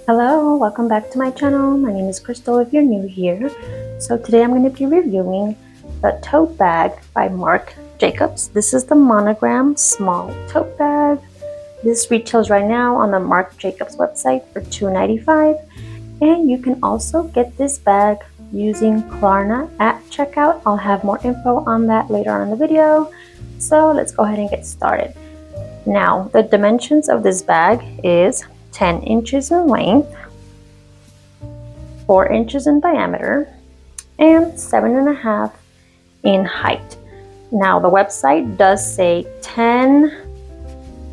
Hello, welcome back to my channel. My name is Crystal if you're new here. So today I'm going to be reviewing the tote bag by Marc Jacobs. This is the Monogram small tote bag. This retails right now on the Marc Jacobs website for $2.95, and you can also get this bag using Klarna at checkout. I'll have more info on that later on in the video. So let's go ahead and get started. Now, the dimensions of this bag is 10 inches in length, 4 inches in diameter, and 7.5 in height. Now the website does say 10,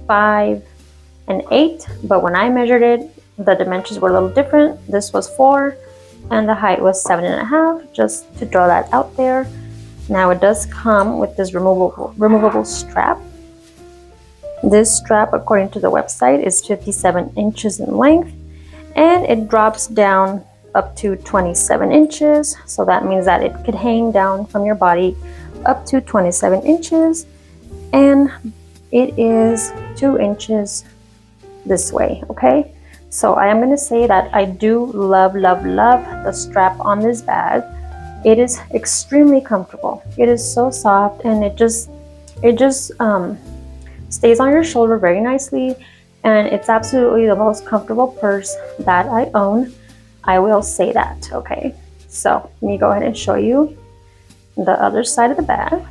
5, and 8, but when I measured it, the dimensions were a little different. This was 4, and the height was 7.5, just to draw that out there. Now it does come with this removable strap. This strap, according to the website, is 57 inches in length, and it drops down up to 27 inches. So that means that it could hang down from your body up to 27 inches, and it is 2 inches this way, okay? So I am going to say that I do love the strap on this bag. It is extremely comfortable. It is so soft, and it just stays on your shoulder very nicely, and it's absolutely the most comfortable purse that I own. I will say that, okay? So let me go ahead and show you the other side of the bag.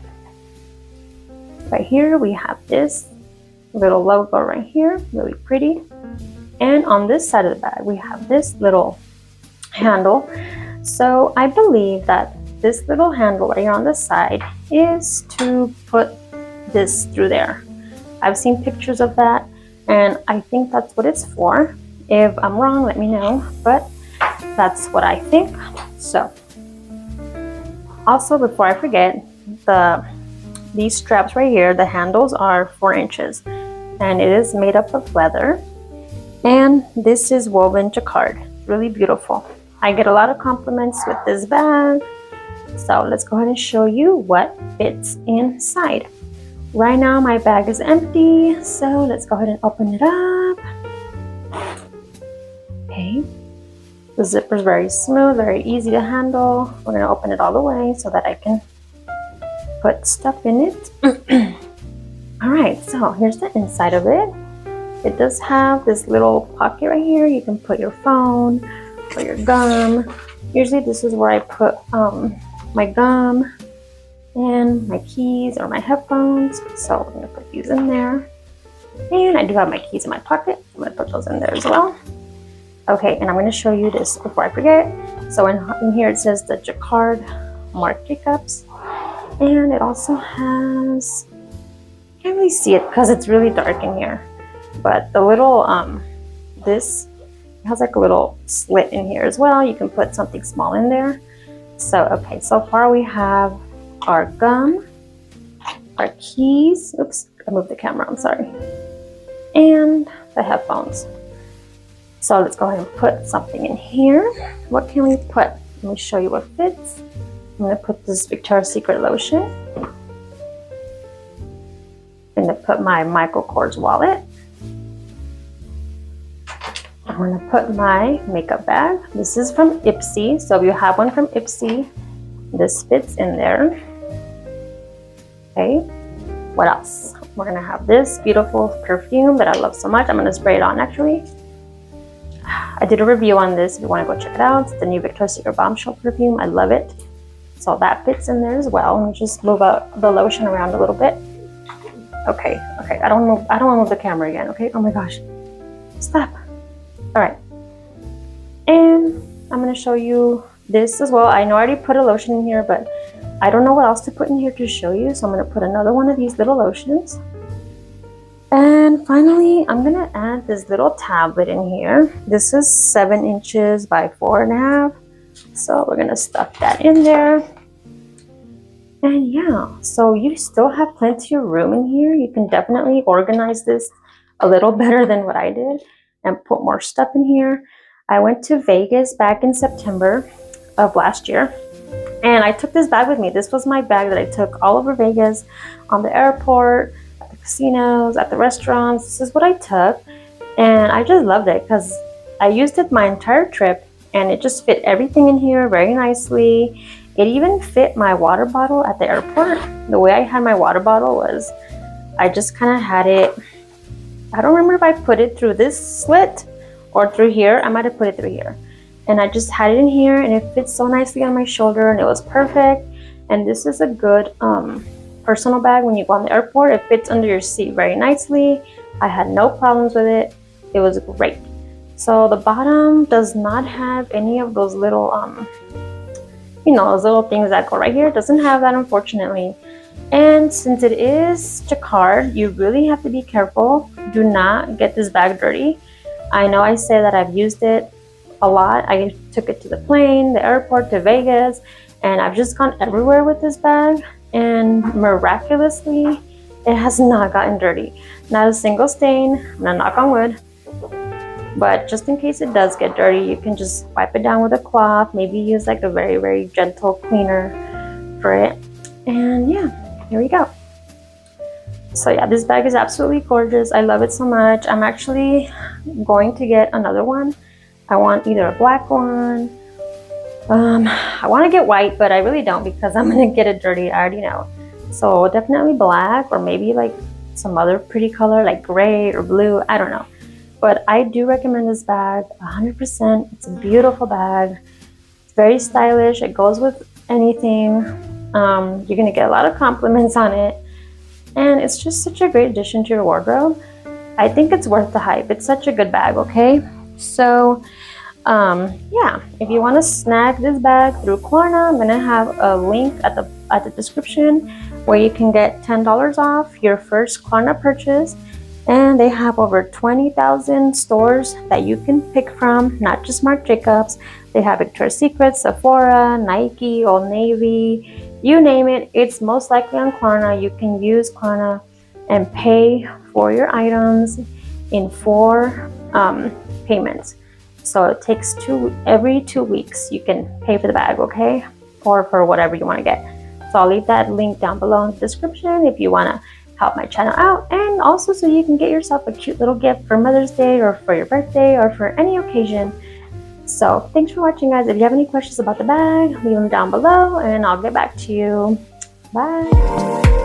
Right here we have this little logo right here, really pretty. And on this side of the bag we have this little handle. So I believe that this little handle right here on the side is to put this through there. I've seen pictures of that, and I think that's what it's for. If I'm wrong, let me know, but that's what I think. So also, before I forget, these straps right here, the handles are 4 inches, and it is made up of leather, and this is woven jacquard. Really beautiful. I get a lot of compliments with this bag, so let's go ahead and show you what fits inside. Right now my bag is empty, so let's go ahead and open it up. Okay, the zipper is very smooth, very easy to handle. We're going to open it all the way so that I can put stuff in it. Alright, so here's the inside of it. It does have this little pocket right here. You can put your phone or your gum. Usually this is where I put my gum and my keys or my headphones, so we're going to put these in there. And I do have my keys in my pocket, I'm going to put those in there as well. Okay, and I'm going to show you this before I forget. So in here it says the jacquard Marc Jacobs, and it also has, can't really see it because it's really dark in here, but the little this has like a little slit in here as well. You can put something small in there. So okay, so far we have our gum, our keys, oops, I moved the camera, I'm sorry, and the headphones. So let's go ahead and put something in here. What can we put? Let me show you what fits. I'm going to put this Victoria's Secret lotion. I'm going to put my Michael Kors wallet. I'm going to put my makeup bag. This is from Ipsy, so if you have one from Ipsy, this fits in there. Okay, what else? We're gonna have this beautiful perfume that I love so much. I'm gonna spray it on actually. I did a review on this if you want to go check it out. It's the new Victoria's Secret Bombshell perfume. I love it. So that fits in there as well. Let me just move the lotion around a little bit. Okay, I don't want to move the camera again, okay? Oh my gosh. Stop. Alright. And I'm gonna show you this as well. I know I already put a lotion in here, but I don't know what else to put in here to show you, so I'm going to put another one of these little lotions. And finally, I'm going to add this little tablet in here. This is 7 inches by 4.5, so we're going to stuff that in there. And yeah, so you still have plenty of room in here. You can definitely organize this a little better than what I did and put more stuff in here. I went to Vegas back in September of last year, and I took this bag with me. This was my bag that I took all over Vegas, on the airport, at the casinos, at the restaurants. This is what I took, and I just loved it because I used it my entire trip, and it just fit everything in here very nicely. It even fit my water bottle at the airport. The way I had my water bottle was I just kind of had it, I don't remember if I put it through this slit or through here. I might have put it through here. And I just had it in here, and it fits so nicely on my shoulder, and it was perfect. And this is a good personal bag when you go on the airport. It fits under your seat very nicely. I had no problems with it. It was great. So the bottom does not have any of those little you know, those little things that go right here. It doesn't have that, unfortunately. And since it is jacquard, you really have to be careful. Do not get this bag dirty. I know I say that I've used it a lot. I took it to the plane, the airport, to Vegas, and I've just gone everywhere with this bag, and miraculously it has not gotten dirty. Not a single stain. I'm gonna knock on wood. But just in case it does get dirty, you can just wipe it down with a cloth, maybe use like a very, very gentle cleaner for it. And yeah, here we go. So yeah, this bag is absolutely gorgeous. I love it so much. I'm actually going to get another one. I want either a black one. I want to get white, but I really don't, because I'm going to get it dirty. I already know. So definitely black, or maybe like some other pretty color like gray or blue. I don't know. But I do recommend this bag 100%. It's a beautiful bag. It's very stylish. It goes with anything. You're going to get a lot of compliments on it. And it's just such a great addition to your wardrobe. I think it's worth the hype. It's such a good bag, okay? So, yeah, if you want to snag this bag through Klarna, I'm going to have a link at the description where you can get $10 off your first Klarna purchase. And they have over 20,000 stores that you can pick from, not just Marc Jacobs. They have Victoria's Secret, Sephora, Nike, Old Navy, you name it. It's most likely on Klarna. You can use Klarna and pay for your items in 4 payments. So it takes every 2 weeks you can pay for the bag, okay? Or for whatever you want to get. So I'll leave that link down below in the description if you want to help my channel out, and also so you can get yourself a cute little gift for Mother's Day or for your birthday or for any occasion. So thanks for watching, guys. If you have any questions about the bag, leave them down below and I'll get back to you. Bye.